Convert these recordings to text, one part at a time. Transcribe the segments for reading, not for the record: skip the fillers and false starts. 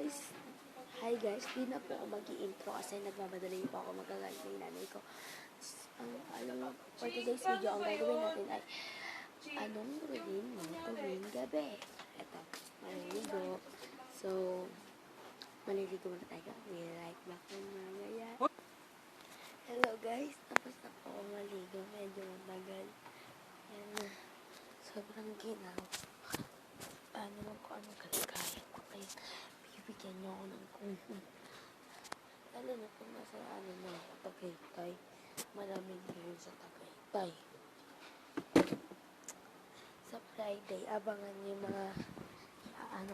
Guys, hi guys, di na po ako mag-i-intro kasi nagmamadali po ako magagalit ng nanay ko. For today's video, ang gagawin natin ay anong routine mo tuwing gabi? Ito, maliligo. So, maliligo muna tayo. We like back ng mamaya. Hello guys, tapos na po ako maligo. Medyo matagal. Yan na. Sobrang ginaw. Paano lang kung anong kalagayan ko. Kaya bibigyan niyo ako ng kung lalo na kung nasa na Tagaytay. Malamig rin sa Tagaytay. Sa Friday, abangan niyo yung mga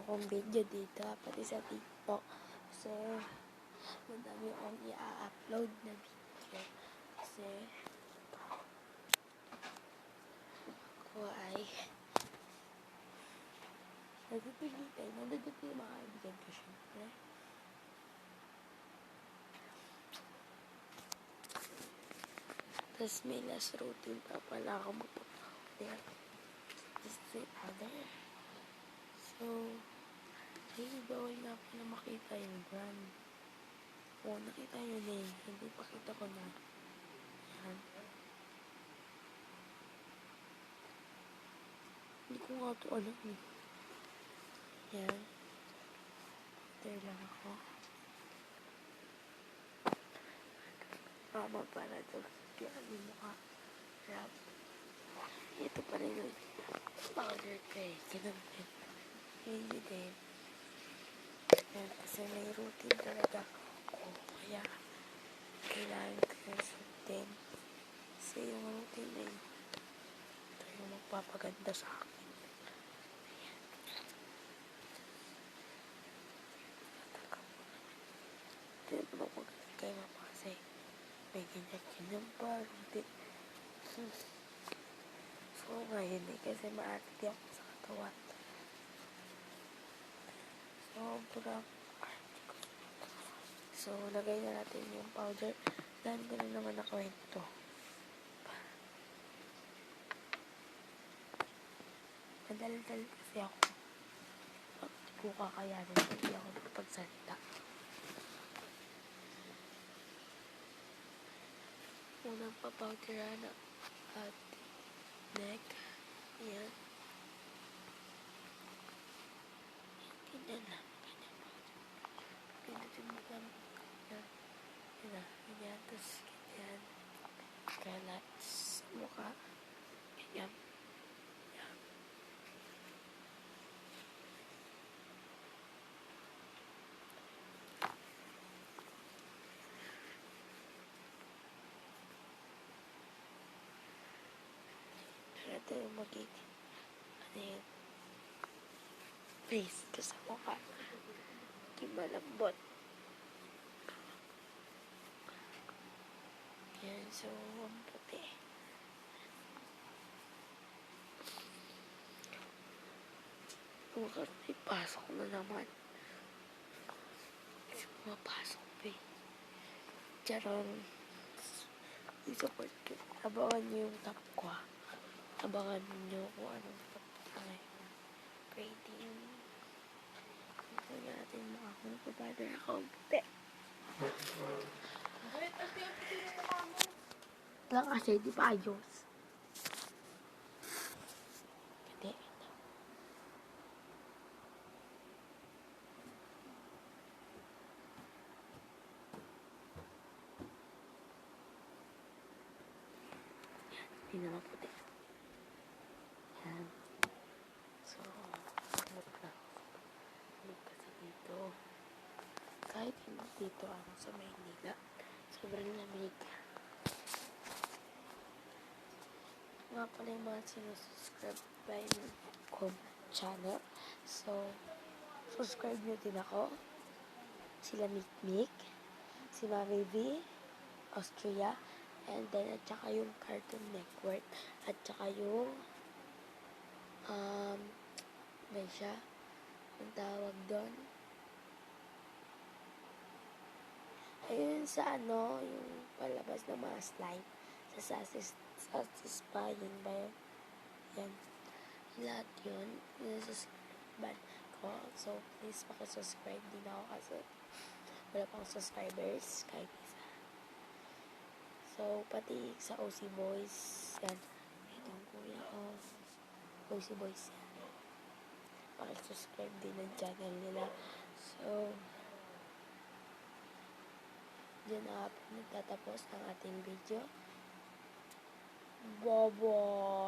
kong video dito. Pati sa TikTok. Kasi madami akong i-upload na video. Kasi ako ay nagtitigitay. Nandito yung mga kaibigan ko syempre. Tapos may last routine pa pala ako magpapakaulit. Just sit other. So, ayun gawin nga po na makita yung brand. Oo, nakita nyo na eh. Hindi pakita ko na. Yan. Hindi ko nga ito alam eh. Yan. There lang ako. Mama para ito. Kaya yung mukha. Rap. Ito pa rin yung powder ko eh. Ganun din. Hindi din. Yan. Kasi may routine talaga ako. Kaya kailangan ko yung routine. Kasi yung routine na yun. Ito yung magpapaganda sa akin. Hindi naman ako ganun kayo mapa kasi may ganyan pa. Hindi. So ngayon eh kasi maarte ako sa katawan. So lagay na natin yung powder. Dahil ko na naman nakwento. Madaldal kasi ako. Pag di ko kakayanin, hindi ako pagsalita. Unang papawderan at neck. Ayan. Ganyan lang. Ganyan mo lang. Ayan. Ganyan. Tapos ganyan. Kalat sa mukha. Ganyan. Ayan. Ito yung magiging ano yun, face ko sa mukha. Hindi malambot. Yan, so ang puti. Mukhang may pasok na naman. Kasi pumapasok pa eh. Charon. I-support ko. Abangan nyo yung top ko. Abangan nyo kung anong top ko ngayon. Grading. Ito natin mga kung papadar ako ang puti. Lang kasi di pa ayos. Hindi. Hindi naman puti. Yan. So, look na. Look kasi dito. Kahit hindi dito ako sa Maynila. Sobrang lamig. Nga pala yung mga sinusubscribe by ko channel. So, subscribe nyo din ako. Sila Mikmik, si Mami V, Austria, and then at saka yung Cartoon Network, at saka yung may siya, ang tawag doon. Ayun sa ano, yung palabas ng mga slime sa Satisfying ba yun? Yan. Lahat yun, subscribe ko. So, please subscribe din ako kasi wala pang subscribers kahit isa. So, pati sa OC Boys, yan. Itong kuya ko. OC Boys yan. Subscribe din ng channel nila. So, dyan na po nagtatapos ang ating video. Bye-bye!